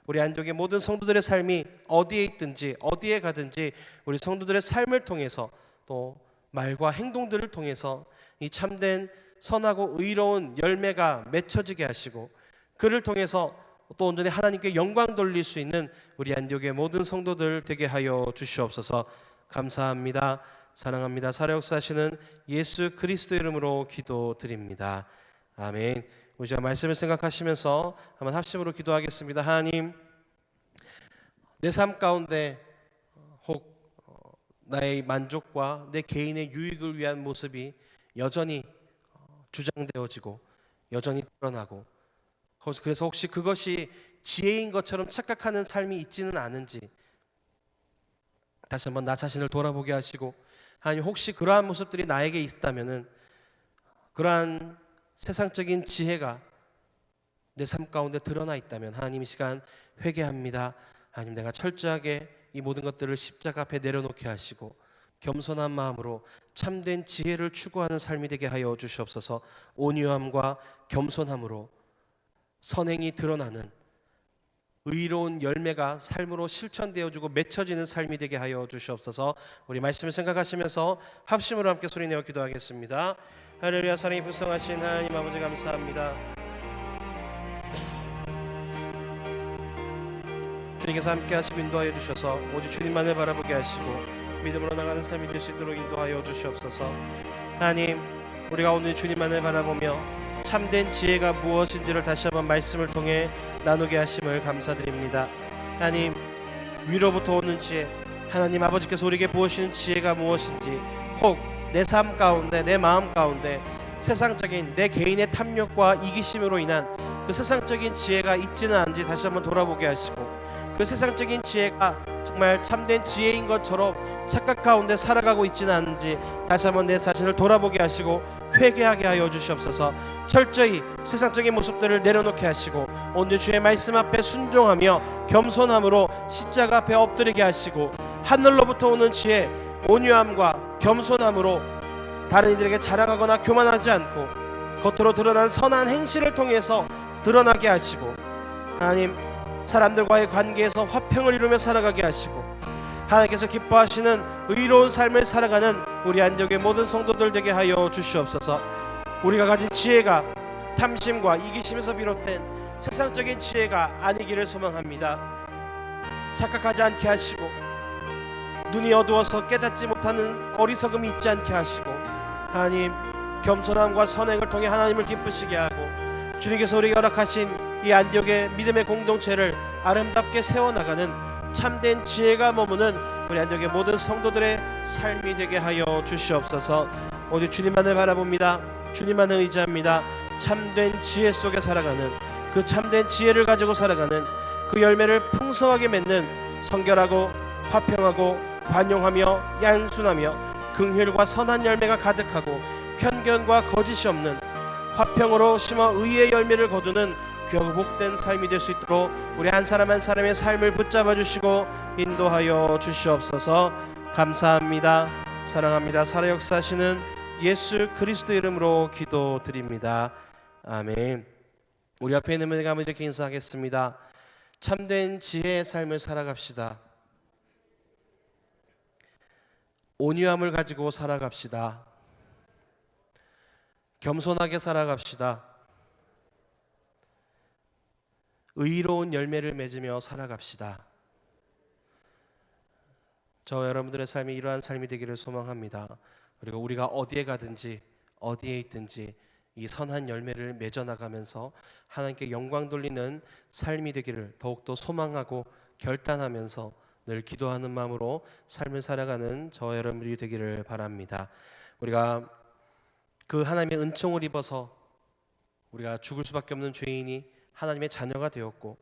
우리 안디옥의 모든 성도들의 삶이 어디에 있든지 어디에 가든지 우리 성도들의 삶을 통해서 또 말과 행동들을 통해서 이 참된 선하고 의로운 열매가 맺혀지게 하시고 그를 통해서 또 온전히 하나님께 영광 돌릴 수 있는 우리 안디옥의 모든 성도들 되게 하여 주시옵소서. 감사합니다. 사랑합니다. 살아역사하시는 예수 그리스도 이름으로 기도드립니다. 아멘. 우리 제가 말씀을 생각하시면서 한번 합심으로 기도하겠습니다. 하나님, 내 삶 가운데 혹 나의 만족과 내 개인의 유익을 위한 모습이 여전히 주장되어지고 여전히 드러나고 그래서 혹시 그것이 지혜인 것처럼 착각하는 삶이 있지는 않은지 다시 한번 나 자신을 돌아보게 하시고 하나님, 혹시 그러한 모습들이 나에게 있다면은 그러한 세상적인 지혜가 내 삶 가운데 드러나 있다면 하나님, 이 시간 회개합니다. 하나님, 내가 철저하게 이 모든 것들을 십자가 앞에 내려놓게 하시고 겸손한 마음으로 참된 지혜를 추구하는 삶이 되게 하여 주시옵소서. 온유함과 겸손함으로 선행이 드러나는 의로운 열매가 삶으로 실천되어지고 맺혀지는 삶이 되게 하여 주시옵소서. 우리 말씀을 생각하시면서 합심으로 함께 소리내어 기도하겠습니다. 할렐루야. 사랑이 불성하신 하나님 아버지 감사합니다. 주님께서 함께 하시고 인도하여 주셔서 오직 주님만을 바라보게 하시고 믿음으로 나가는 삶이 될 수 있도록 인도하여 주시옵소서. 하나님, 우리가 오늘 주님만을 바라보며 참된 지혜가 무엇인지를 다시 한번 말씀을 통해 나누게 하심을 감사드립니다. 하나님, 위로부터 오는 지혜, 하나님 아버지께서 우리에게 부으시는 지혜가 무엇인지 혹 내 삶 가운데 내 마음 가운데 세상적인 내 개인의 탐욕과 이기심으로 인한 그 세상적인 지혜가 있지는 않은지 다시 한번 돌아보게 하시고 그 세상적인 지혜가 정말 참된 지혜인 것처럼 착각 가운데 살아가고 있지는 않은지 다시 한번 내 자신을 돌아보게 하시고 회개하게 하여 주시옵소서. 철저히 세상적인 모습들을 내려놓게 하시고 오늘 주의 말씀 앞에 순종하며 겸손함으로 십자가 앞에 엎드리게 하시고 하늘로부터 오는 지혜, 온유함과 겸손함으로 다른 이들에게 자랑하거나 교만하지 않고 겉으로 드러난 선한 행실을 통해서 드러나게 하시고 하나님, 사람들과의 관계에서 화평을 이루며 살아가게 하시고 하나님께서 기뻐하시는 의로운 삶을 살아가는 우리 안디옥의 모든 성도들 되게 하여 주시옵소서. 우리가 가진 지혜가 탐심과 이기심에서 비롯된 세상적인 지혜가 아니기를 소망합니다. 착각하지 않게 하시고 눈이 어두워서 깨닫지 못하는 어리석음이 있지 않게 하시고 하나님, 겸손함과 선행을 통해 하나님을 기쁘시게 하고 주님께서 우리에게 허락하신 이 안디옥의 믿음의 공동체를 아름답게 세워나가는 참된 지혜가 머무는 우리 안디옥의 모든 성도들의 삶이 되게 하여 주시옵소서. 오직 주님만을 바라봅니다. 주님만을 의지합니다. 참된 지혜 속에 살아가는, 그 참된 지혜를 가지고 살아가는, 그 열매를 풍성하게 맺는 성결하고 화평하고 관용하며 양순하며 긍휼과 선한 열매가 가득하고 편견과 거짓이 없는 화평으로 심어 의의 열매를 거두는 귀하고 복된 삶이 될 수 있도록 우리 한 사람 한 사람의 삶을 붙잡아 주시고 인도하여 주시옵소서. 감사합니다. 사랑합니다. 살아 역사하시는 예수 그리스도 이름으로 기도드립니다. 아멘. 우리 앞에 있는 분에게 한번 이렇게 인사하겠습니다. 참된 지혜의 삶을 살아갑시다. 온유함을 가지고 살아갑시다. 겸손하게 살아갑시다. 의로운 열매를 맺으며 살아갑시다. 저 여러분들의 삶이 이러한 삶이 되기를 소망합니다. 그리고 우리가 어디에 가든지 어디에 있든지 이 선한 열매를 맺어나가면서 하나님께 영광 돌리는 삶이 되기를 더욱더 소망하고 결단하면서 늘 기도하는 마음으로 삶을 살아가는 저 여러분들이 되기를 바랍니다. 우리가 그 하나님의 은총을 입어서 우리가 죽을 수밖에 없는 죄인이 하나님의 자녀가 되었고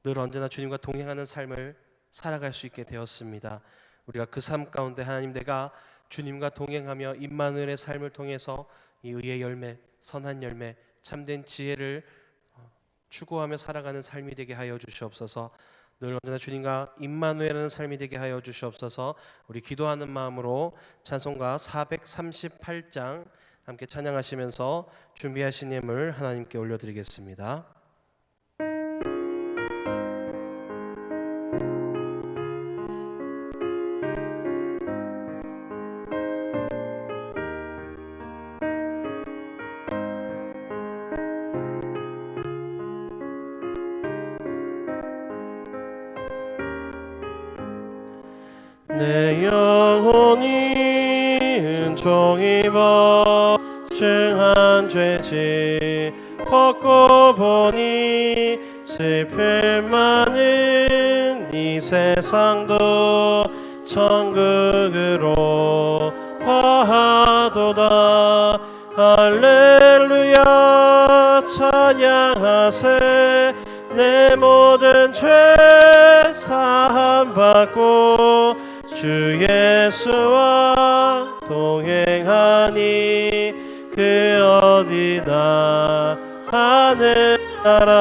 늘 언제나 주님과 동행하는 삶을 살아갈 수 있게 되었습니다. 우리가 그 삶 가운데 하나님, 내가 주님과 동행하며 임마누엘의 삶을 통해서 이 의의 열매, 선한 열매, 참된 지혜를 추구하며 살아가는 삶이 되게 하여 주시옵소서. 늘 언제나 주님과 임마누엘하는 삶이 되게 하여 주시옵소서. 우리 기도하는 마음으로 찬송가 438장 함께 찬양하시면서 준비하신 예물 하나님께 올려드리겠습니다. 내 영혼이 은총 입어 증한 죄지 벗고 보니 슬픔 많은 이 세상도 천국으로 화하도다. 할렐루야 찬양하세. 내 모든 죄 사함 받고 주 예수와 동행하니 그 어디나 하늘나라.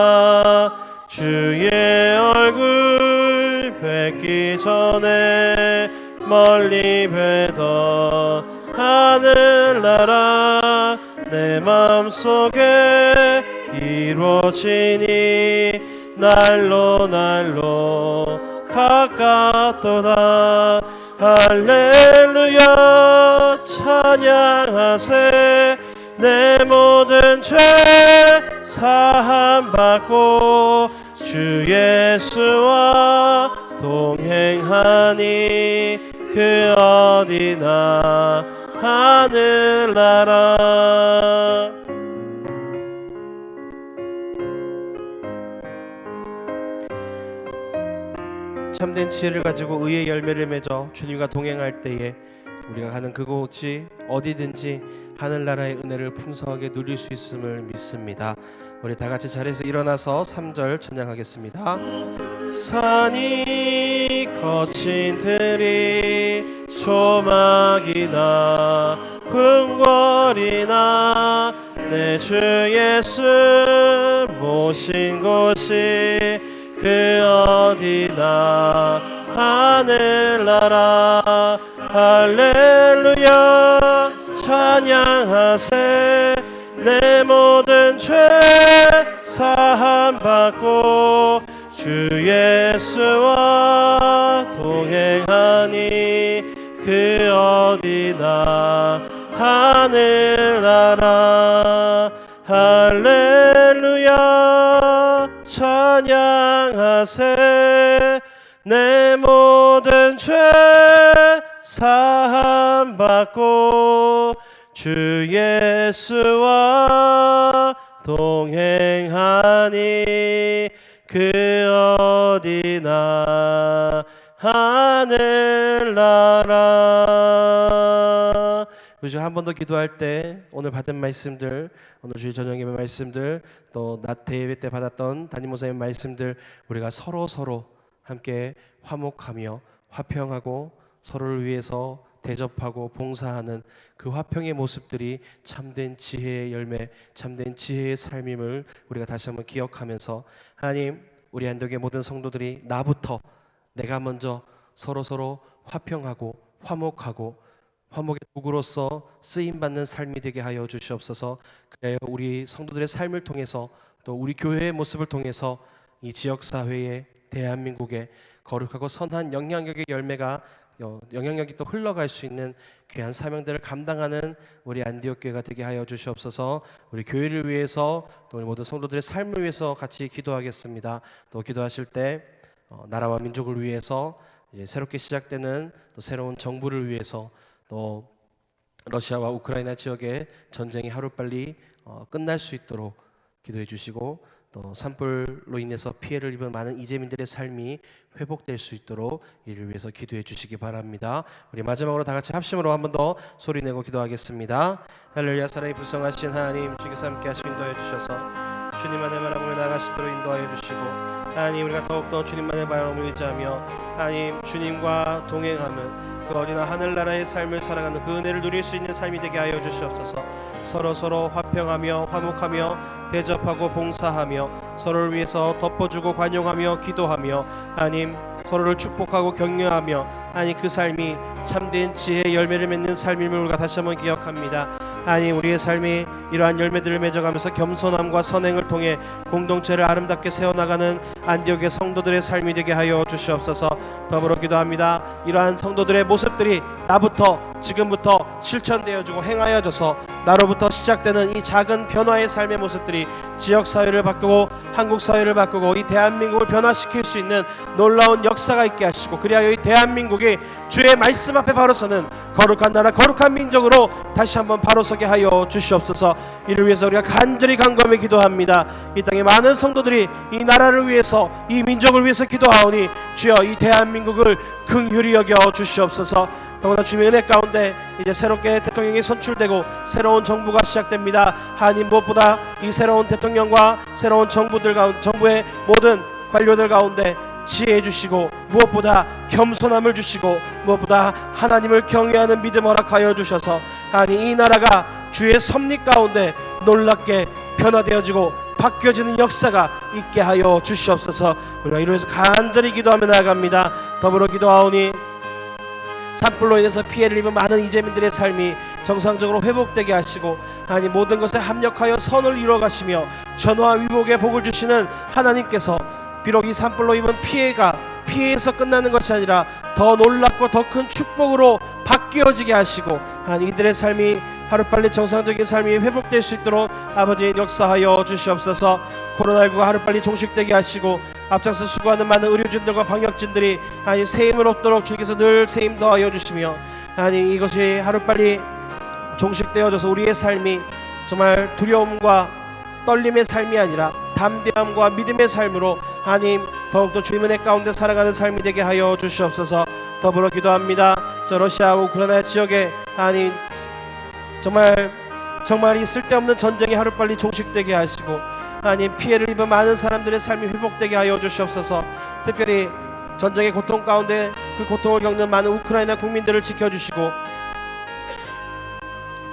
주의 얼굴 뵙기 전에 멀리 뵈던 하늘나라 내 마음속에 이루어지니 날로 가깝도다. 할렐루야 찬양하세. 내 모든 죄 사함 받고 주 예수와 동행하니 그 어디나 하늘나라. 참된 지혜를 가지고 의의 열매를 맺어 주님과 동행할 때에 우리가 가는 그곳이 어디든지 하늘나라의 은혜를 풍성하게 누릴 수 있음을 믿습니다. 우리 다 같이 자리에서 일어나서 3절 찬양하겠습니다. 산이 거친 들이 조막이나 궁궐이나 내 주 예수 모신 곳이 그 어디나 하늘나라. 할렐루야 찬양하세. 내 모든 죄 사함 받고 주 예수와 동행하니 그 어디나 하늘나라. 할렐루야 찬양하세. 내 모든 죄 사함 받고 주 예수와 동행하니 그 어디나 하늘나라. 그죠? 한 번 더 기도할 때 오늘 받은 말씀들, 오늘 주일 저녁 예배 말씀들, 또 낮 대예배 때 받았던 담임 목사님 말씀들, 우리가 서로 함께 화목하며 화평하고 서로를 위해서 대접하고 봉사하는 그 화평의 모습들이 참된 지혜의 열매, 참된 지혜의 삶임을 우리가 다시 한번 기억하면서, 하나님, 우리 안동의 모든 성도들이 나부터 내가 먼저 서로 화평하고 화목하고 화목의 도구로서 쓰임받는 삶이 되게 하여 주시옵소서. 그래야 우리 성도들의 삶을 통해서, 또 우리 교회의 모습을 통해서 이 지역사회에, 대한민국에 거룩하고 선한 영향력의 열매가, 영향력이 또 흘러갈 수 있는 귀한 사명들을 감당하는 우리 안디옥 교회가 되게 하여 주시옵소서. 우리 교회를 위해서, 또 우리 모든 성도들의 삶을 위해서 같이 기도하겠습니다. 또 기도하실 때 나라와 민족을 위해서, 이제 새롭게 시작되는 또 새로운 정부를 위해서, 또 러시아와 우크라이나 지역의 전쟁이 하루빨리 끝날 수 있도록 기도해 주시고, 또 산불로 인해서 피해를 입은 많은 이재민들의 삶이 회복될 수 있도록 이를 위해서 기도해 주시기 바랍니다. 우리 마지막으로 다 같이 합심으로 한 번 더 소리 내고 기도하겠습니다. 할렐루야. 사랑이 불성하신 하나님, 주께서 함께 하시고 인도하여 주셔서 주님만의 바람을 나가시도록 인도하여 주시고, 하나님, 우리가 더욱더 주님만의 바람을 의지하며 하나님 주님과 동행하면 그 어디나 하늘나라의 삶을 살아가는 그 은혜를 누릴 수 있는 삶이 되게 하여 주시옵소서. 서로 화평하며 화목하며 대접하고 봉사하며 서로를 위해서 덮어주고 관용하며 기도하며, 하나님, 서로를 축복하고 격려하며, 하나님, 그 삶이 참된 지혜의 열매를 맺는 삶임을 우리가 다시 한번 기억합니다. 하나님, 우리의 삶이 이러한 열매들을 맺어가면서 겸손함과 선행을 통해 공동체를 아름답게 세워나가는 안디옥의 성도들의 삶이 되게 하여 주시옵소서. 더불어 기도합니다. 이러한 성도들의 모습들이 나부터 지금부터 실천되어지고 행하여져서 나로부터 시작되는 이 작은 변화의 삶의 모습들이 지역사회를 바꾸고 한국사회를 바꾸고 이 대한민국을 변화시킬 수 있는 놀라운 역사가 있게 하시고, 그리하여 이 대한민국이 주의 말씀 앞에 바로 서는 거룩한 나라, 거룩한 민족으로 다시 한번 바로 서게 하여 주시옵소서. 이를 위해서 우리가 간절히 간구하며 기도합니다. 이 땅의 많은 성도들이 이 나라를 위해서, 이 민족을 위해서 기도하오니 주여 이 대한민국을 긍휼히 여겨 주시옵소서. 더구나 주님의 은혜 가운데 이제 새롭게 대통령이 선출되고 새로운 정부가 시작됩니다. 하나님, 무엇보다 이 새로운 대통령과 새로운 정부의 모든 관료들 가운데 지혜 주시고, 무엇보다 겸손함을 주시고, 무엇보다 하나님을 경외하는 믿음 허락하여 주셔서 하나님, 이 나라가 주의 섭리 가운데 놀랍게 변화되어지고 바뀌어지는 역사가 있게 하여 주시옵소서. 우리가 이로해서 간절히 기도하며 나아갑니다. 더불어 기도하오니 산불로 인해서 피해를 입은 많은 이재민들의 삶이 정상적으로 회복되게 하시고, 하나님, 모든 것에 합력하여 선을 이루어가시며 전화 위복의 복을 주시는 하나님께서 비록 이 산불로 입은 피해에서 끝나는 것이 아니라 더 놀랍고 더 큰 축복으로 바뀌어지게 하시고, 하나님, 이들의 삶이 하루빨리 정상적인 삶이 회복될 수 있도록 아버지 역사하여 주시옵소서. 코로나19가 하루빨리 종식되게 하시고 앞장서 수고하는 많은 의료진들과 방역진들이 하나님 세임을 얻도록 주께서 늘 세임 더하여 주시며, 하나님, 이것이 하루빨리 종식되어져서 우리의 삶이 정말 두려움과 떨림의 삶이 아니라 담대함과 믿음의 삶으로 하나님 더욱더 주님의 은혜 가운데 살아가는 삶이 되게 하여 주시옵소서. 더불어 기도합니다. 저 러시아와 우크라이나 지역에 하나님 정말 이 쓸데없는 전쟁이 하루빨리 종식되게 하시고, 하나님, 피해를 입은 많은 사람들의 삶이 회복되게 하여 주시옵소서. 특별히 전쟁의 고통 가운데 그 고통을 겪는 많은 우크라이나 국민들을 지켜주시고,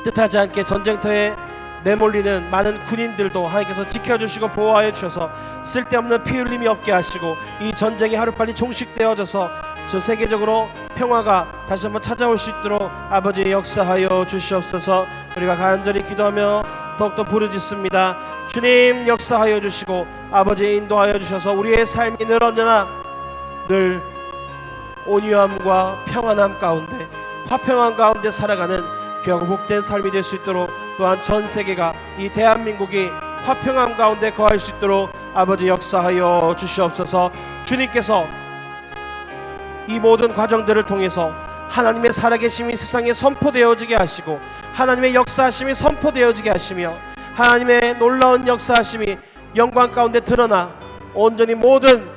뜻하지 않게 전쟁터에 내몰리는 많은 군인들도 하나님께서 지켜주시고 보호하여 주셔서 쓸데없는 피 흘림이 없게 하시고, 이 전쟁이 하루빨리 종식되어져서 저 세계적으로 평화가 다시 한번 찾아올 수 있도록 아버지 역사하여 주시옵소서. 우리가 간절히 기도하며 더욱더 부르짖습니다. 주님, 역사하여 주시고 아버지 인도하여 주셔서 우리의 삶이 늘 언제나 늘 온유함과 평안함 가운데, 화평함 가운데 살아가는 귀하고 복된 삶이 될 수 있도록, 또한 전 세계가 이 대한민국이 화평함 가운데 거할 수 있도록 아버지 역사하여 주시옵소서. 주님께서 이 모든 과정들을 통해서 하나님의 살아계심이 세상에 선포되어지게 하시고, 하나님의 역사하심이 선포되어지게 하시며, 하나님의 놀라운 역사하심이 영광 가운데 드러나 온전히 모든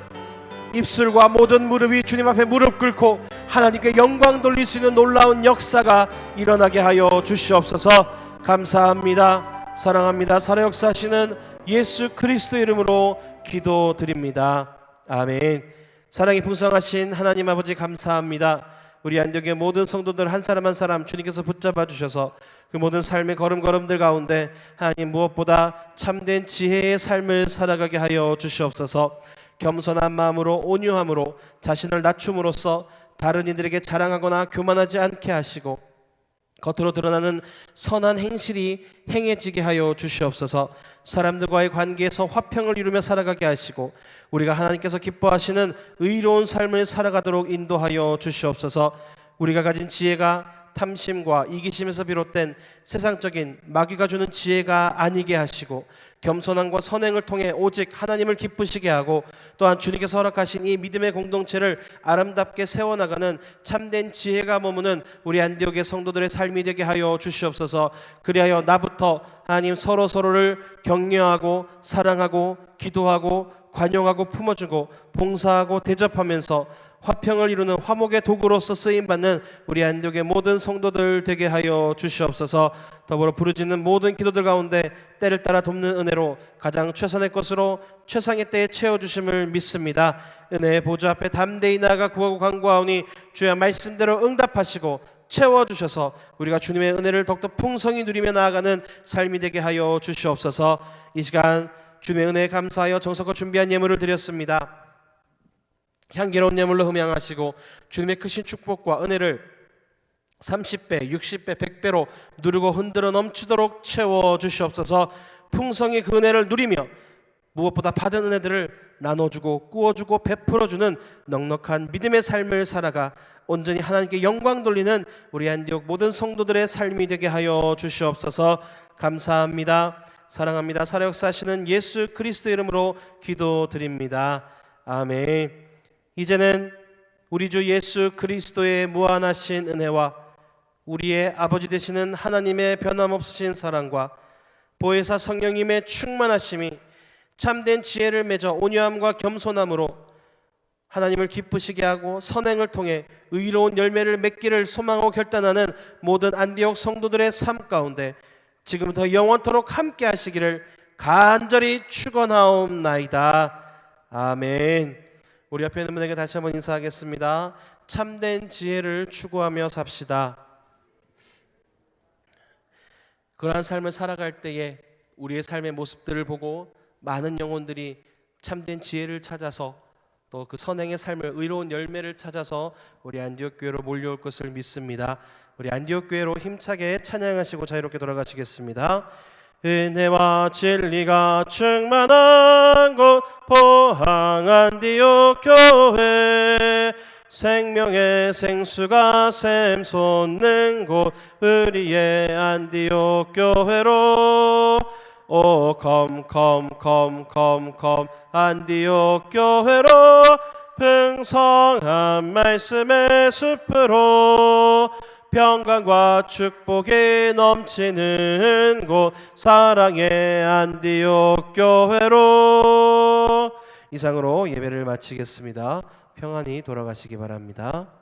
입술과 모든 무릎이 주님 앞에 무릎 꿇고 하나님께 영광 돌릴 수 있는 놀라운 역사가 일어나게 하여 주시옵소서. 감사합니다. 사랑합니다. 살아 역사하시는 예수 그리스도 이름으로 기도드립니다. 아멘. 사랑이 풍성하신 하나님 아버지 감사합니다. 우리 안디옥의 모든 성도들 한 사람 한 사람 주님께서 붙잡아 주셔서 그 모든 삶의 걸음걸음들 가운데 하나님 무엇보다 참된 지혜의 삶을 살아가게 하여 주시옵소서. 겸손한 마음으로 온유함으로 자신을 낮춤으로써 다른 이들에게 자랑하거나 교만하지 않게 하시고 겉으로 드러나는 선한 행실이 행해지게 하여 주시옵소서. 사람들과의 관계에서 화평을 이루며 살아가게 하시고 우리가 하나님께서 기뻐하시는 의로운 삶을 살아가도록 인도하여 주시옵소서. 우리가 가진 지혜가 탐심과 이기심에서 비롯된 세상적인 마귀가 주는 지혜가 아니게 하시고 겸손함과 선행을 통해 오직 하나님을 기쁘시게 하고 또한 주님께서 허락하신 이 믿음의 공동체를 아름답게 세워나가는 참된 지혜가 머무는 우리 안디옥의 성도들의 삶이 되게 하여 주시옵소서. 그리하여 나부터 하나님 서로를 격려하고 사랑하고 기도하고 관용하고 품어주고 봉사하고 대접하면서 화평을 이루는 화목의 도구로서 쓰임받는 우리 안디옥의 모든 성도들 되게 하여 주시옵소서. 더불어 부르짖는 모든 기도들 가운데 때를 따라 돕는 은혜로 가장 최선의 것으로 최상의 때에 채워주심을 믿습니다. 은혜의 보좌 앞에 담대히 나아가 구하고 간구하오니 주의 말씀대로 응답하시고 채워주셔서 우리가 주님의 은혜를 더욱더 풍성히 누리며 나아가는 삶이 되게 하여 주시옵소서. 이 시간 주님의 은혜에 감사하여 정성껏 준비한 예물을 드렸습니다. 향기로운 예물로 흠양하시고 주님의 크신 축복과 은혜를 30배, 60배, 100배로 누르고 흔들어 넘치도록 채워 주시옵소서. 풍성히 그 은혜를 누리며 무엇보다 받은 은혜들을 나눠주고 꾸어주고 베풀어주는 넉넉한 믿음의 삶을 살아가 온전히 하나님께 영광 돌리는 우리 안디옥 모든 성도들의 삶이 되게 하여 주시옵소서. 감사합니다. 사랑합니다. 살아 역사하시는 예수 그리스도 이름으로 기도드립니다. 아멘. 이제는 우리 주 예수 그리스도의 무한하신 은혜와 우리의 아버지 되시는 하나님의 변함없으신 사랑과 보혜사 성령님의 충만하심이 참된 지혜를 맺어 온유함과 겸손함으로 하나님을 기쁘시게 하고 선행을 통해 의로운 열매를 맺기를 소망하고 결단하는 모든 안디옥 성도들의 삶 가운데 지금부터 영원토록 함께 하시기를 간절히 축원하옵나이다. 아멘. 우리 옆에 있는 분에게 다시 한번 인사하겠습니다. 참된 지혜를 추구하며 삽시다. 그러한 삶을 살아갈 때에 우리의 삶의 모습들을 보고 많은 영혼들이 참된 지혜를 찾아서 또 그 선행의 삶을 의로운 열매를 찾아서 우리 안디옥 교회로 몰려올 것을 믿습니다. 우리 안디옥 교회로 힘차게 찬양하시고 자유롭게 돌아가시겠습니다. 은혜와 진리가 충만한 곳 포항 안디옥 교회 생명의 생수가 샘솟는 곳 우리의 안디옥 교회로 오 come 안디옥 교회로 풍성한 말씀의 숲으로 평강과 축복이 넘치는 곳 사랑의 안디옥 교회로. 이상으로 예배를 마치겠습니다. 평안히 돌아가시기 바랍니다.